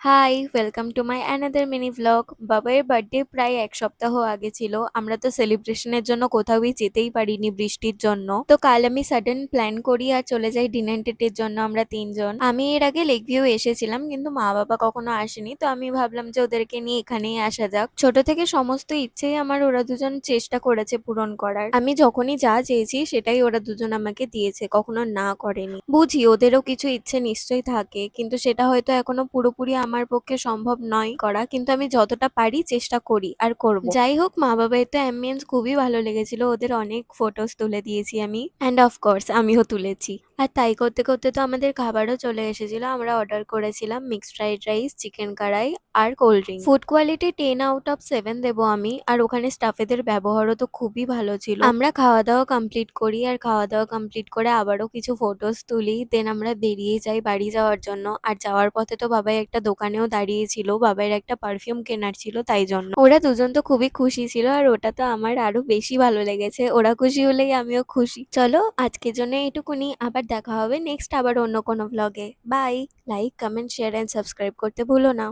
High, welcome to my another mini vlog. বাবাইয়ের birthday প্রায় ১ সপ্তাহ আগে ছিল। আমরা তো সেলিব্রেশনের জন্য কোথাওই যেতেই পারিনি বৃষ্টির জন্য। তো কাল আমি সাডেন প্ল্যান করি আর চলে যাই ডিনার ডেটের জন্য আমরা ৩ জন। আমি এর আগে লেক ভিউ এসেছিলাম কিন্তু মা-বাবা কখনো আসেনি। তো আমি ভাবলাম যে ওদেরকে নিয়ে এখানেই আসা যাক। ছোট থেকে সমস্ত ইচ্ছেই আমার ওরা দুজন চেষ্টা করেছে পূরণ করার। আমি যখনই যা চেয়েছি সেটাই ওরা দুজন আমাকে দিয়েছে, কখনো না করেনি। বুঝি ওদেরও কিছু ইচ্ছে নিশ্চয়ই থাকে কিন্তু সেটা হয়তো এখনো পুরোপুরি আমার পক্ষে সম্ভব নয় করা, কিন্তু আমি যতটা পারি চেষ্টা করি আর করব। যাই হোক, মা বাবার তো অ্যাম্বিয়েন্স খুবই ভালো লেগেছিল, ওদের অনেক ফটোস তুলে দিয়েছি আমি, অ্যান্ড অফকোর্স আমিও তুলেছি। আর তাই করতে করতে তো আমাদের খাবারও চলে এসেছিল। আমরা অর্ডার করেছিলাম mixed fried rice, chicken kadai আর cold drink. Food quality 10 out of 7 দেবো আমি। আর ওখানে স্টাফেদের ব্যবহারও তো খুবই ভালো ছিল। আমরা খাওয়া দাওয়া কমপ্লিট করি আর খাওয়া দাওয়া কমপ্লিট করে আবারও কিছু ফটোস তুলি, দেন আমরা বেরিয়ে যাই বাড়ি যাওয়ার জন্য। আর যাওয়ার পথে তো বাবাই একটা দোকানেও দাঁড়িয়েছিল, বাবাইয়ের একটা পারফিউম কেনার ছিল, তাই জন্য ওরা দুজন তো খুবই খুশি ছিল। আর ওটা তো আমার আরো বেশি ভালো লেগেছে, ওরা খুশি হলেই আমিও খুশি। চলো আজকের জন্য এইটুকুনি, আবার দেখা হবে নেক্সট আবার অন্য কোনো ভ্লগে। Bye. Like, comment, share and subscribe করতে ভুলো না।